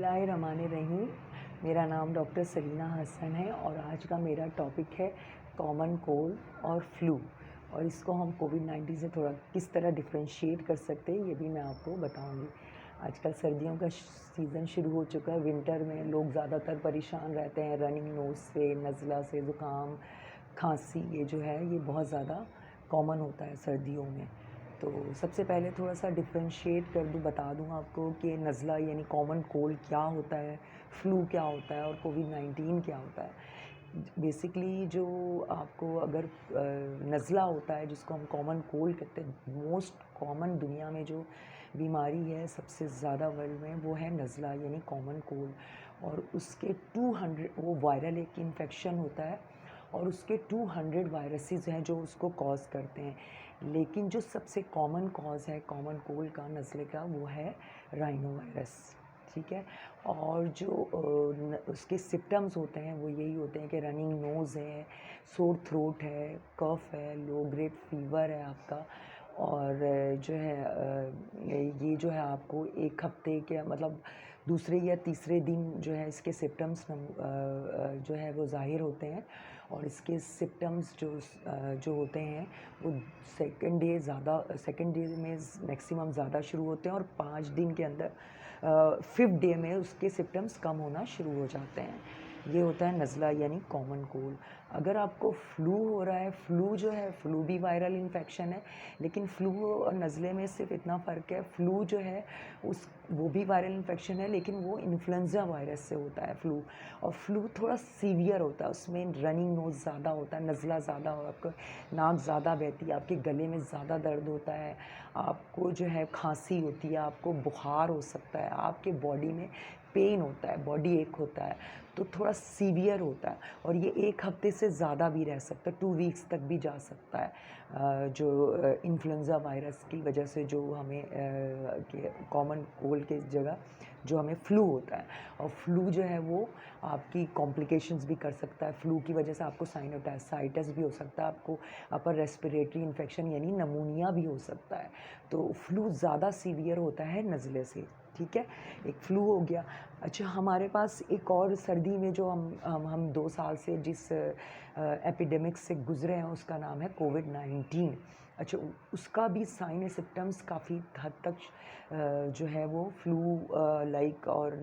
बिस्मिल्लाहिर्रहमानिर्रहीम। मेरा नाम डॉक्टर सलीना हसन है और आज का मेरा टॉपिक है कॉमन कोल्ड और फ्लू, और इसको हम कोविड-19 से थोड़ा किस तरह डिफरेंशिएट कर सकते हैं ये भी मैं आपको बताऊंगी। आजकल सर्दियों का सीज़न शुरू हो चुका है। विंटर में लोग ज़्यादातर परेशान रहते हैं रनिंग नोज़ से, नज़ला से, ज़ुकाम, खांसी, ये जो है ये बहुत ज़्यादा कॉमन होता है सर्दियों में। तो सबसे पहले थोड़ा सा डिफरेंशिएट कर दूँ, बता दूँ आपको कि नज़ला यानी कॉमन कोल्ड क्या होता है, फ्लू क्या होता है और कोविड-19 क्या होता है। बेसिकली जो आपको अगर नज़ला होता है जिसको हम कॉमन कोल्ड कहते हैं, मोस्ट कॉमन दुनिया में जो बीमारी है सबसे ज़्यादा वर्ल्ड में वो है नज़ला यानी कॉमन कोल्ड। और उसके 200 वो वायरल एक इन्फेक्शन होता है और उसके 200 वायरसेस हैं जो उसको कॉज करते हैं। लेकिन जो सबसे कॉमन कॉज है कॉमन कोल्ड का, नज़ले का, वो है राइनो वायरस। ठीक है। और जो उसके सिम्टम्स होते हैं वो यही होते हैं कि रनिंग नोज़ है, सोर थ्रोट है, कफ है, लो ग्रेड फीवर है आपका, और जो है ये जो है आपको एक हफ्ते के मतलब दूसरे या तीसरे दिन जो है इसके सिम्टम्स जो है वो ज़ाहिर होते हैं। और इसके सिम्टम्स जो होते हैं वो सेकंड डे में मैक्सिमम ज़्यादा शुरू होते हैं और 5 दिन के अंदर 5th डे में उसके सिम्टम्स कम होना शुरू हो जाते हैं। ये होता है नज़ला यानी कॉमन कोल्ड। अगर आपको फ्लू हो रहा है, फ्लू जो है फ्लू भी वायरल इन्फेक्शन है, लेकिन फ्लू और नज़ले में सिर्फ इतना फ़र्क है, फ्लू जो है वो भी वायरल इन्फेक्शन है लेकिन वो इन्फ्लुएंजा वायरस से होता है फ्लू। और फ्लू थोड़ा सीवियर होता है, उसमें रनिंग नोज़ ज़्यादा होता है, नज़ला ज़्यादा हो, आपको नाक ज़्यादा बहती है, आपके गले में ज़्यादा दर्द होता है, आपको जो है खांसी होती है, आपको बुखार हो सकता है, आपके बॉडी में पेन होता है, बॉडी एक होता है, तो थोड़ा सीवियर होता है। और ये 1 हफ्ते से ज़्यादा भी रह सकता है, 2 वीक्स तक भी जा सकता है। जो इन्फ्लुएंजा वायरस की वजह से जो हमें कॉमन कोल्ड की जगह जो हमें फ्लू होता है, और फ्लू जो है वो आपकी कॉम्प्लिकेशंस भी कर सकता है। फ्लू की वजह से आपको साइनोसाइटिस भी हो सकता है, आपको अपर रेस्पिरेटरी इन्फेक्शन यानी नमूनिया भी हो सकता है। तो फ्लू ज़्यादा सीवियर होता है नज़ले से। ठीक है, एक फ्लू हो गया। अच्छा, हमारे पास एक और सर्दी में जो हम 2 साल से जिस एपिडेमिक से गुजरे हैं उसका नाम है कोविड-19। अच्छा, उसका भी साइन एंड सिम्टम्स काफ़ी हद तक जो है वो फ्लू लाइक और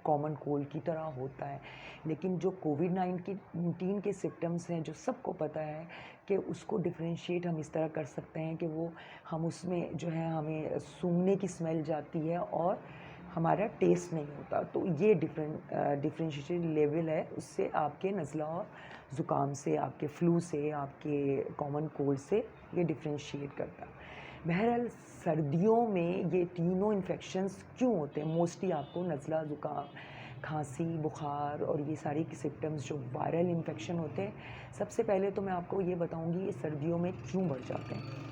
कॉमन कोल्ड की तरह होता है। लेकिन जो कोविड-19 के सिम्टम्स हैं जो सबको पता है कि उसको डिफरेंशिएट हम इस तरह कर सकते हैं कि वो हम उसमें जो है हमें सूंघने की स्मेल जाती है और हमारा टेस्ट नहीं होता। तो ये डिफरेंशिएशन लेवल है, उससे आपके नज़ला और ज़ुकाम से, आपके फ्लू से, आपके कॉमन कोल्ड से ये डिफरेंशिएट करता है। बहरहाल सर्दियों में ये तीनों इन्फेक्शंस क्यों होते हैं? मोस्टली आपको नज़ला, ज़ुकाम, खांसी, बुखार और ये सारी के सिम्टम्स जो वायरल इन्फेक्शन होते हैं, सबसे पहले तो मैं आपको ये बताऊंगी ये सर्दियों में क्यों बढ़ जाते हैं।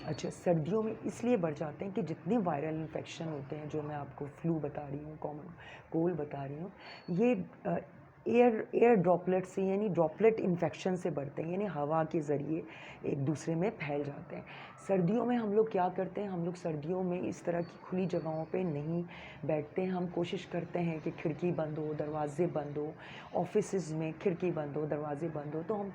अच्छा, सर्दियों में इसलिए बढ़ जाते हैं कि जितने वायरल इन्फेक्शन होते हैं, जो मैं आपको फ्लू बता रही हूँ, कॉमन कोल्ड बता रही हूँ, ये एयर ड्रॉपलेट से यानी ड्रॉपलेट इन्फेक्शन से बढ़ते हैं, यानी हवा के ज़रिए एक दूसरे में फैल जाते हैं। सर्दियों में हम लोग क्या करते हैं, हम लोग सर्दियों में इस तरह की खुली जगहों पे नहीं बैठते हैं। हम कोशिश करते हैं कि खिड़की बंद हो, दरवाजे बंद हो, ऑफिसेज़ में खिड़की बंद हो, दरवाजे बंद हो, तो हम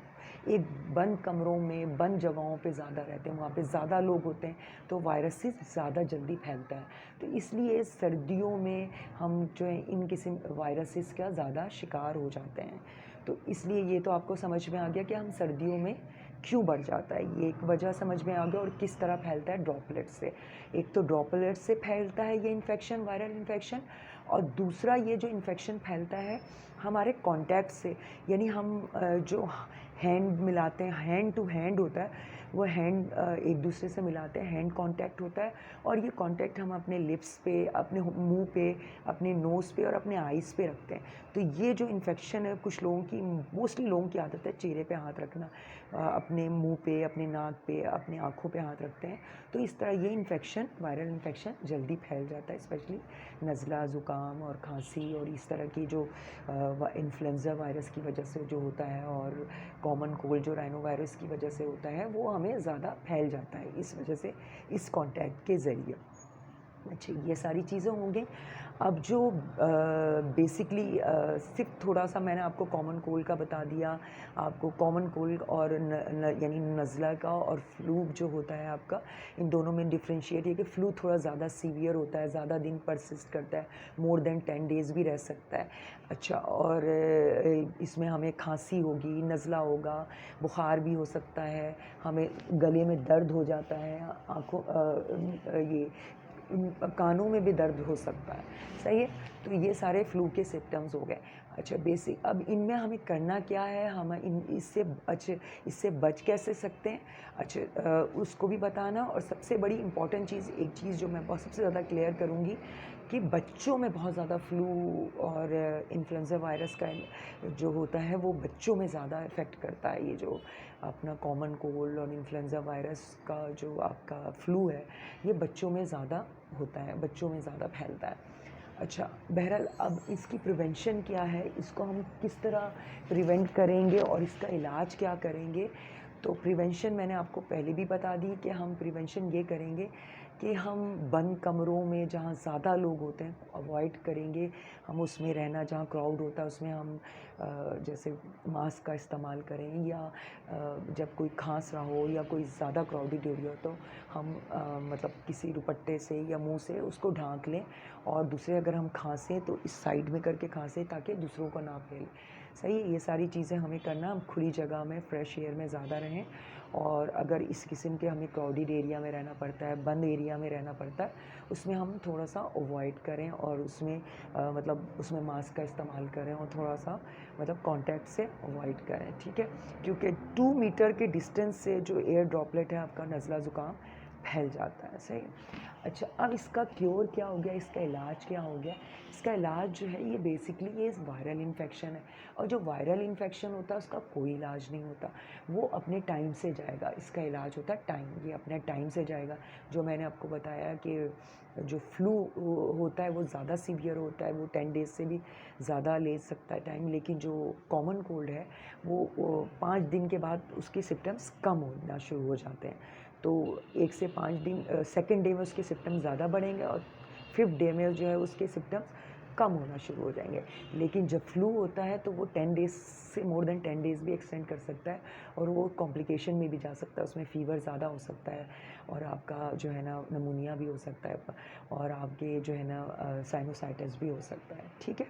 एक बंद कमरों में, बंद जगहों पे ज़्यादा रहते हैं, वहाँ पे ज़्यादा लोग होते हैं, तो वायरसेस ज़्यादा जल्दी फैलता है। तो इसलिए सर्दियों में हम जो है इन किस्म वायरसेस का ज़्यादा शिकार हो जाते हैं। तो इसलिए ये तो आपको समझ में आ गया कि हम सर्दियों में क्यों बढ़ जाता है, ये एक वजह समझ में आ गया। और किस तरह फैलता है, ड्रॉपलेट से। एक तो ड्रॉपलेट से फैलता है ये इन्फेक्शन, वायरल इन्फेक्शन, और दूसरा ये जो इन्फेक्शन फैलता है हमारे कांटेक्ट से, यानी हम जो हैंड मिलाते हैं, हैंड टू हैंड होता है, वो हैंड एक दूसरे से मिलाते हैं, हैंड कांटेक्ट होता है। और ये कांटेक्ट हम अपने लिप्स पे, अपने मुंह पे, अपने नोज़ पे और अपने आइज़ पे रखते हैं। तो ये जो इन्फेक्शन है, कुछ लोगों की, मोस्टली लोगों की आदत है चेहरे पे हाथ रखना, अपने मुंह पे, अपने नाक पे, अपनी आँखों पे हाथ रखते हैं। तो इस तरह ये इन्फेक्शन, वायरल इन्फेक्शन जल्दी फैल जाता है, स्पेशली नज़ला, ज़ुकाम और खांसी और इस तरह की जो इन्फ्लुएंजा वायरस की वजह से जो होता है, और कॉमन कोल्ड जो राइनो वायरस की वजह से होता है, वो हमें ज़्यादा फैल जाता है इस वजह से, इस कांटेक्ट के ज़रिए। अच्छा, ये सारी चीज़ें होंगी। अब जो बेसिकली सिर्फ़ थोड़ा-सा मैंने आपको कॉमन कोल्ड का बता दिया, आपको कॉमन कोल्ड और यानी नज़ला का और फ्लू जो होता है आपका, इन दोनों में डिफ़रेंशिएट है कि फ्लू थोड़ा ज़्यादा सीवियर होता है, ज़्यादा दिन परसिस्ट करता है, मोर देन 10 डेज़ भी रह सकता है। अच्छा, और इसमें हमें खाँसी होगी, नज़ला होगा, बुखार भी हो सकता है, हमें गले में दर्द हो जाता है, आँखों ये कानों में भी दर्द हो सकता है, सही है? तो ये सारे फ्लू के सिम्पटम्स हो गए। अच्छा, बेसिक अब इनमें हमें करना क्या है, हम इससे बच कैसे सकते हैं? अच्छा, उसको भी बताना। और सबसे बड़ी इम्पॉर्टेंट चीज़, एक चीज़ जो मैं बहुत सबसे ज़्यादा क्लियर करूँगी कि बच्चों में बहुत ज़्यादा फ्लू और इन्फ्लुएंज़ा वायरस का जो होता है वो बच्चों में ज़्यादा इफ़ेक्ट करता है। ये जो अपना कॉमन कोल्ड और इन्फ्लुएंज़ा वायरस का जो आपका फ्लू है, ये बच्चों में ज़्यादा होता है, बच्चों में ज़्यादा फैलता है। अच्छा, बहरहाल अब इसकी प्रिवेंशन क्या है, इसको हम किस तरह प्रिवेंट करेंगे और इसका इलाज क्या करेंगे? तो प्रिवेंशन मैंने आपको पहले भी बता दी कि हम प्रिवेंशन ये करेंगे कि हम बंद कमरों में जहाँ ज़्यादा लोग होते हैं अवॉइड करेंगे। हम उसमें रहना जहाँ क्राउड होता है उसमें हम जैसे मास्क का इस्तेमाल करें, या जब कोई खांस रहा हो या कोई ज़्यादा क्राउडेड एरिया हो तो हम मतलब किसी दुपट्टे से या मुंह से उसको ढांक लें, और दूसरे अगर हम खांसें तो इस साइड में करके खांसें ताकि दूसरों को ना फैले। सही है, ये सारी चीज़ें हमें करना, हम खुली जगह में फ्रेश एयर में ज़्यादा रहें। और अगर इस किस्म के हमें क्राउडेड एरिया में रहना पड़ता है, बंद एरिया में रहना पड़ता है, उसमें हम थोड़ा सा अवॉइड करें और उसमें मतलब उसमें मास्क का इस्तेमाल करें और थोड़ा सा मतलब कांटेक्ट से अवॉइड करें, ठीक है? क्योंकि 2 मीटर के डिस्टेंस से जो एयर ड्रॉपलेट है आपका नज़ला ज़ुकाम फैल जाता है, सही है? अच्छा, अब इसका क्योर क्या हो गया, इसका इलाज क्या हो गया? इसका इलाज जो है ये बेसिकली ये वायरल इन्फेक्शन है, और जो वायरल इन्फेक्शन होता है उसका कोई इलाज नहीं होता, वो अपने टाइम से जाएगा। इसका इलाज होता है टाइम, ये अपने टाइम से जाएगा। जो मैंने आपको बताया कि जो फ्लू होता है वो ज़्यादा सीवियर होता है, वो 10 डेज़ से भी ज़्यादा ले सकता है टाइम, लेकिन जो कॉमन कोल्ड है वो 5 दिन के बाद उसके सिम्पटम्स कम होना शुरू हो जाते हैं। तो 1 से 5 दिन, सेकंड डे में उसके सिम्पटम्स ज़्यादा बढ़ेंगे और 5th डे में जो है उसके सिम्पटम्स कम होना शुरू हो जाएंगे। लेकिन जब फ्लू होता है तो वो 10 डेज़ से मोर देन 10 डेज़ भी एक्सटेंड कर सकता है, और वो कॉम्प्लिकेशन में भी जा सकता है, उसमें फ़ीवर ज़्यादा हो सकता है, और आपका जो है ना नमूनिया भी हो सकता है, और आपके जो है ना साइनोसाइटिस भी हो सकता है, ठीक है?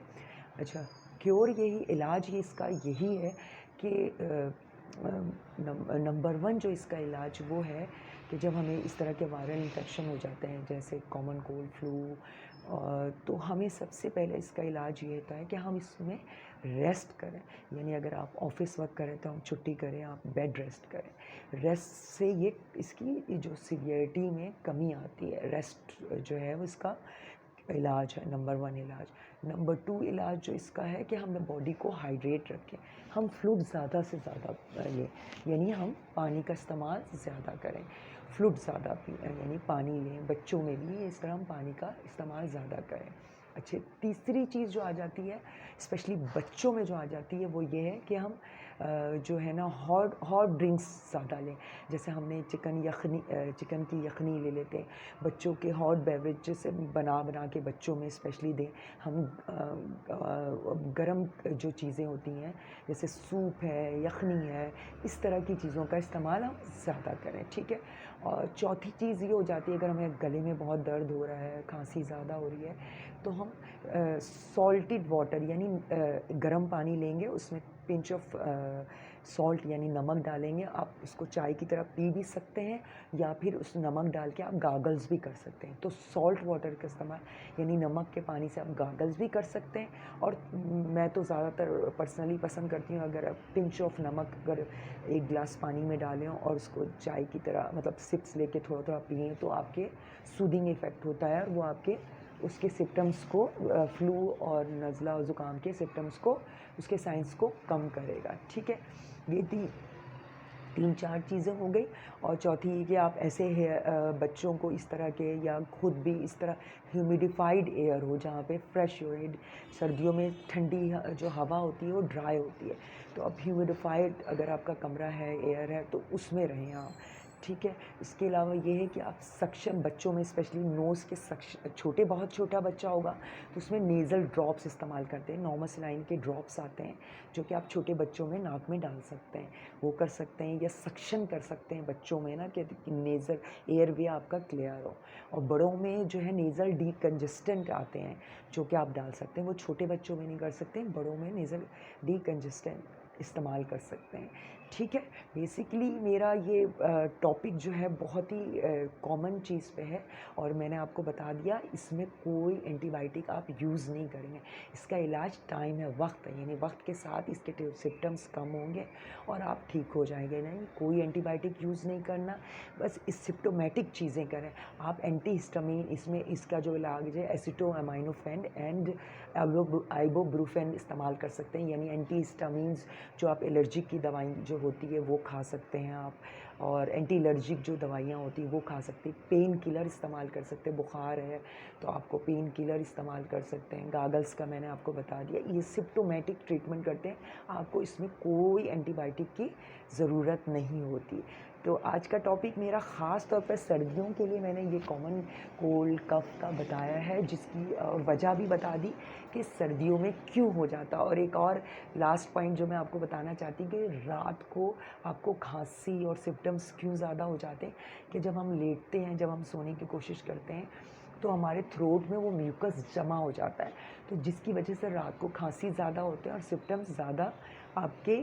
अच्छा, क्योर यही, इलाज ये इसका यही है कि नंबर 1 जो इसका इलाज वो है कि जब हमें इस तरह के वायरल इन्फेक्शन हो जाते हैं जैसे कॉमन कोल्ड, फ्लू, तो हमें सबसे पहले इसका इलाज ये होता है कि हम इसमें रेस्ट करें। यानी अगर आप ऑफिस वर्क करें तो हम छुट्टी करें, आप बेड रेस्ट करें। रेस्ट से ये इसकी जो सीवियरिटी में कमी आती है। रेस्ट जो है वो इसका इलाज है, नंबर 1 इलाज। नंबर 2 इलाज जो इसका है कि हमें बॉडी को हाइड्रेट रखें, हम फ्लूइड ज़्यादा से ज़्यादा लें, यानी हम पानी का इस्तेमाल ज़्यादा करें, फ्लूइड ज़्यादा यानी पानी लें। बच्चों में भी इस तरह हम पानी का इस्तेमाल ज़्यादा करें। अच्छे, तीसरी चीज़ जो आ जाती है स्पेशली बच्चों में जो आ जाती है वो ये है कि हम जो है ना हॉट हॉट ड्रिंक्स ज़्यादा लें। जैसे हमने चिकन की यखनी ले लेते हैं, बच्चों के हॉट बेवरेज जैसे बना के बच्चों में स्पेशली दें। हम गरम जो चीज़ें होती हैं जैसे सूप है, यखनी है, इस तरह की चीज़ों का इस्तेमाल हम ज़्यादा करें, ठीक है? और चौथी चीज़ ये हो जाती है अगर हमें गले में बहुत दर्द हो रहा है, खांसी ज़्यादा हो रही है, तो हम सॉल्टेड वाटर यानी गर्म पानी लेंगे, उसमें पिंच ऑफ सॉल्ट यानी नमक डालेंगे। आप उसको चाय की तरह पी भी सकते हैं, या फिर उस नमक डाल के आप गागल्स भी कर सकते हैं। तो सॉल्ट वाटर का इस्तेमाल यानी नमक के पानी से आप गागल्स भी कर सकते हैं। और मैं तो ज़्यादातर पर्सनली पसंद करती हूँ अगर पिंच ऑफ नमक अगर एक गिलास पानी में डालें और उसको चाय की तरह मतलब सिप्स लेके थोड़ा थोड़ा पिएँ, तो आपके सूदिंग इफ़ेक्ट होता है और वो आपके उसके सिम्पटम्स को फ्लू और नज़ला और ज़ुकाम के सिम्पटम्स को, उसके साइंस को कम करेगा, ठीक है? ये 3-4 चीज़ें हो गई। और चौथी ये कि आप ऐसे बच्चों को इस तरह के या खुद भी इस तरह ह्यूमिडिफाइड एयर हो जहाँ पे फ्रेश हो। सर्दियों में ठंडी जो हवा होती है वो ड्राई होती है, तो अब ह्यूमिडिफाइड अगर आपका कमरा है, एयर है, तो उसमें रहें आप। ठीक है। इसके अलावा ये है कि आप सक्शन बच्चों में स्पेशली नोज़ के छोटे बहुत छोटा बच्चा होगा तो उसमें नेज़ल ड्रॉप्स इस्तेमाल करते हैं। नॉर्मोसलाइन के ड्रॉप्स आते हैं जो कि आप छोटे बच्चों में नाक में डाल सकते हैं, वो कर सकते हैं। या सक्शन कर सकते हैं बच्चों में ना कि नेज़ल एयरवे आपका क्लियर हो। और बड़ों में जो है नेज़ल डीकंजेस्टेंट आते हैं जो कि आप डाल सकते हैं, वो छोटे बच्चों में नहीं कर सकते, बड़ों में नेज़ल डीकंजेस्टेंट इस्तेमाल कर सकते हैं। ठीक है। बेसिकली मेरा ये टॉपिक जो है बहुत ही कॉमन चीज़ पे है और मैंने आपको बता दिया इसमें कोई एंटीबायोटिक आप यूज़ नहीं करेंगे। इसका इलाज टाइम है, वक्त है, यानी वक्त के साथ इसके सिम्पटम्स कम होंगे और आप ठीक हो जाएंगे। नहीं, कोई एंटीबायोटिक यूज़ नहीं करना, बस इस सिम्प्टोमेटिक चीज़ें करें। आप एंटीहिस्टामिन इसमें इसका जो इलाज है एसिटोअमाइनोफेन एंड आइबोब्रूफेन इस्तेमाल कर सकते हैं, यानी एंटीहिस्टामिन्स जो आप एलर्जी की दवाई जो होती है वो खा सकते हैं आप, और एंटी एलर्जिक जो दवाइयाँ होती हैं वो खा सकते हैं। पेन किलर इस्तेमाल कर सकते हैं, बुखार है तो आपको पेन किलर इस्तेमाल कर सकते हैं। गागल्स का मैंने आपको बता दिया, ये सिम्प्टोमेटिक ट्रीटमेंट करते हैं, आपको इसमें कोई एंटीबायोटिक की ज़रूरत नहीं होती। तो आज का टॉपिक मेरा ख़ास तौर पर सर्दियों के लिए मैंने ये कॉमन कोल्ड कफ का बताया है, जिसकी और वजह भी बता दी कि सर्दियों में क्यों हो जाता। और एक और लास्ट पॉइंट जो मैं आपको बताना चाहती कि रात को आपको खांसी और सिम्पटम्स क्यों ज़्यादा हो जाते हैं कि जब हम लेटते हैं, जब हम सोने की कोशिश करते हैं तो हमारे थ्रोट में वो म्यूकस जमा हो जाता है, तो जिसकी वजह से रात को खांसी ज़्यादा होते हैं और सिम्पटम्स ज़्यादा आपके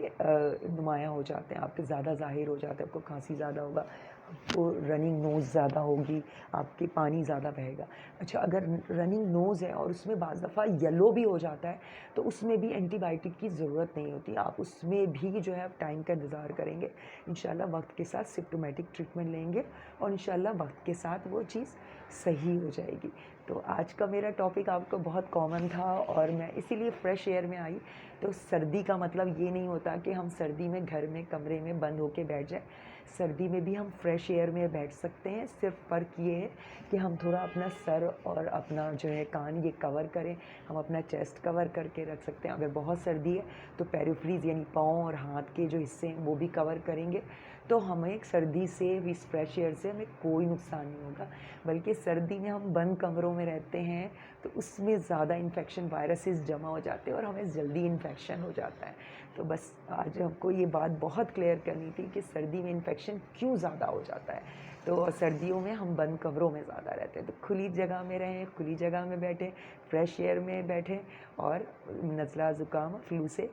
नुमायाँ हो जाते हैं, आपके ज़्यादा ज़ाहिर हो जाते हैं। आपको खांसी ज़्यादा होगा, आपको रनिंग नोज़ ज़्यादा होगी, आपके पानी ज़्यादा बहेगा। अच्छा, अगर रनिंग नोज़ है और उसमें बाज़ दफ़ा येलो भी हो जाता है तो उसमें भी एंटीबायोटिक की ज़रूरत नहीं होती। आप उसमें भी जो है आप टाइम का इंतज़ार करेंगे, इंशाल्लाह वक्त के साथ सिम्प्टोमेटिक ट्रीटमेंट लेंगे और इंशाल्लाह वक्त के साथ वो चीज़ सही हो जाएगी। तो आज का मेरा टॉपिक आपको बहुत कॉमन था और मैं इसीलिए फ्रेश एयर में आई। तो सर्दी का मतलब ये नहीं होता कि हम सर्दी में घर में कमरे में बंद होके बैठ जाएं। सर्दी में भी हम फ्रेश एयर में बैठ सकते हैं, सिर्फ फ़र्क ये है कि हम थोड़ा अपना सर और अपना जो है कान ये कवर करें, हम अपना चेस्ट कवर करके रख सकते हैं। अगर बहुत सर्दी है तो पैरोफ्रीज यानी पाँव और हाथ के जो हिस्से हैं वो भी कवर करेंगे, तो हमें सर्दी से इस फ्रेश एयर से हमें कोई नुकसान नहीं होगा। बल्कि सर्दी में हम बंद कमरों में रहते हैं तो उसमें ज़्यादा इन्फेक्शन वायरसेस जमा हो जाते हैं और हमें जल्दी इन्फेक्शन हो जाता है। तो बस आज हमको ये बात बहुत क्लियर करनी थी कि सर्दी में इन्फेक्शन क्यों ज़्यादा हो जाता है। तो सर्दियों में हम बंद कमरों में ज़्यादा रहते हैं, तो खुली जगह में रहें, खुली जगह में बैठें, फ्रेश एयर में बैठें और नज़ला ज़ुकाम फ्लू से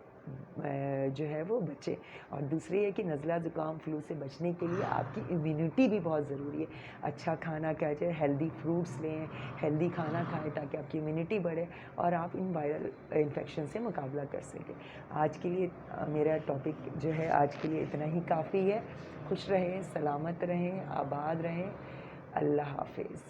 जो है वो बचे। और दूसरी है कि नज़ला ज़ुकाम फ्लू से बचने के लिए आपकी इम्यूनिटी भी बहुत ज़रूरी है। अच्छा खाना खाइए, हेल्दी फ्रूट्स लें, हेल्दी खाना खाएं ताकि आपकी इम्यूनिटी बढ़े और आप इन वायरल इन्फेक्शन से मुकाबला कर सकें। आज के लिए मेरा टॉपिक जो है आज के लिए इतना ही काफ़ी है। खुश रहें, सलामत रहें, आबाद रहें। अल्लाह हाफ़िज़।